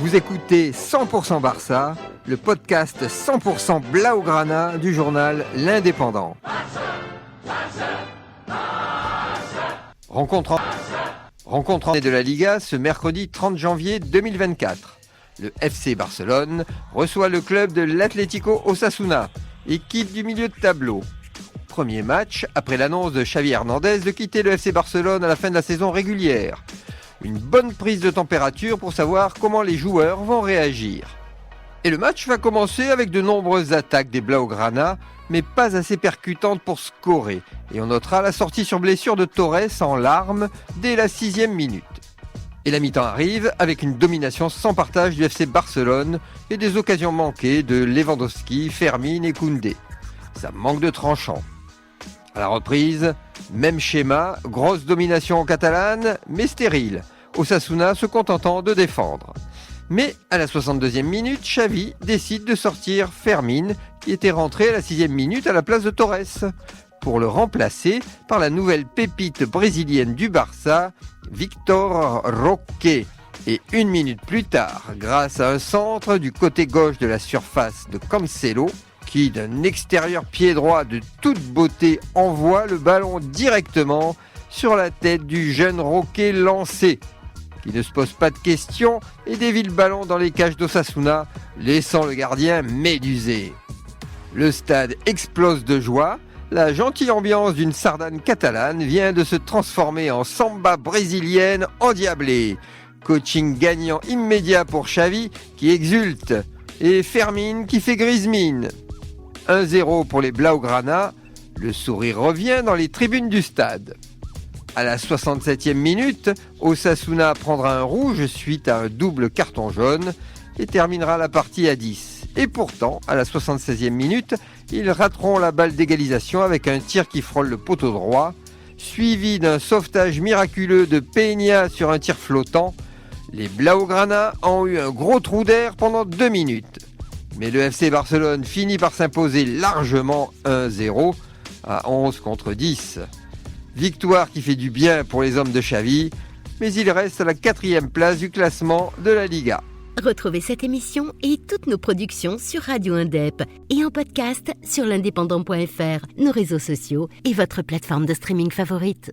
Vous écoutez 100% Barça, le podcast 100% Blaugrana du journal L'Indépendant. Rencontre de la Liga ce mercredi 30 janvier 2024. Le FC Barcelone reçoit le club de l'Atlético Osasuna, équipe du milieu de tableau. Premier match après l'annonce de Xavi Hernandez de quitter le FC Barcelone à la fin de la saison régulière. Une bonne prise de température pour savoir comment les joueurs vont réagir. Et le match va commencer avec de nombreuses attaques des Blaugrana, mais pas assez percutantes pour scorer. Et on notera la sortie sur blessure de Torres en larmes dès la 6e minute. Et la mi-temps arrive avec une domination sans partage du FC Barcelone et des occasions manquées de Lewandowski, Fermin et Koundé. Ça manque de tranchant. À la reprise, même schéma, grosse domination catalane, mais stérile. Osasuna se contentant de défendre. Mais à la 62e minute, Xavi décide de sortir Fermin, qui était rentré à la 6e minute à la place de Torres, pour le remplacer par la nouvelle pépite brésilienne du Barça, Victor Roque. Et une minute plus tard, grâce à un centre du côté gauche de la surface de Cancelo, qui d'un extérieur pied droit de toute beauté envoie le ballon directement sur la tête du jeune Roque lancé, qui ne se pose pas de questions et dévie le ballon dans les cages d'Osasuna, laissant le gardien médusé. Le stade explose de joie, la gentille ambiance d'une sardane catalane vient de se transformer en samba brésilienne endiablée. Coaching gagnant immédiat pour Xavi qui exulte et Fermin qui fait grise mine. 1-0 pour les Blaugrana, le sourire revient dans les tribunes du stade. À la 67e minute, Osasuna prendra un rouge suite à un double carton jaune et terminera la partie à 10. Et pourtant, à la 76e minute, ils rateront la balle d'égalisation avec un tir qui frôle le poteau droit, suivi d'un sauvetage miraculeux de Peña sur un tir flottant. Les Blaugrana ont eu un gros trou d'air pendant 2 minutes. Mais le FC Barcelone finit par s'imposer largement 1-0 à 11 contre 10. Victoire qui fait du bien pour les hommes de Xavi, mais il reste à la 4e place du classement de la Liga. Retrouvez cette émission et toutes nos productions sur Radio Indep et en podcast sur l'indépendant.fr, nos réseaux sociaux et votre plateforme de streaming favorite.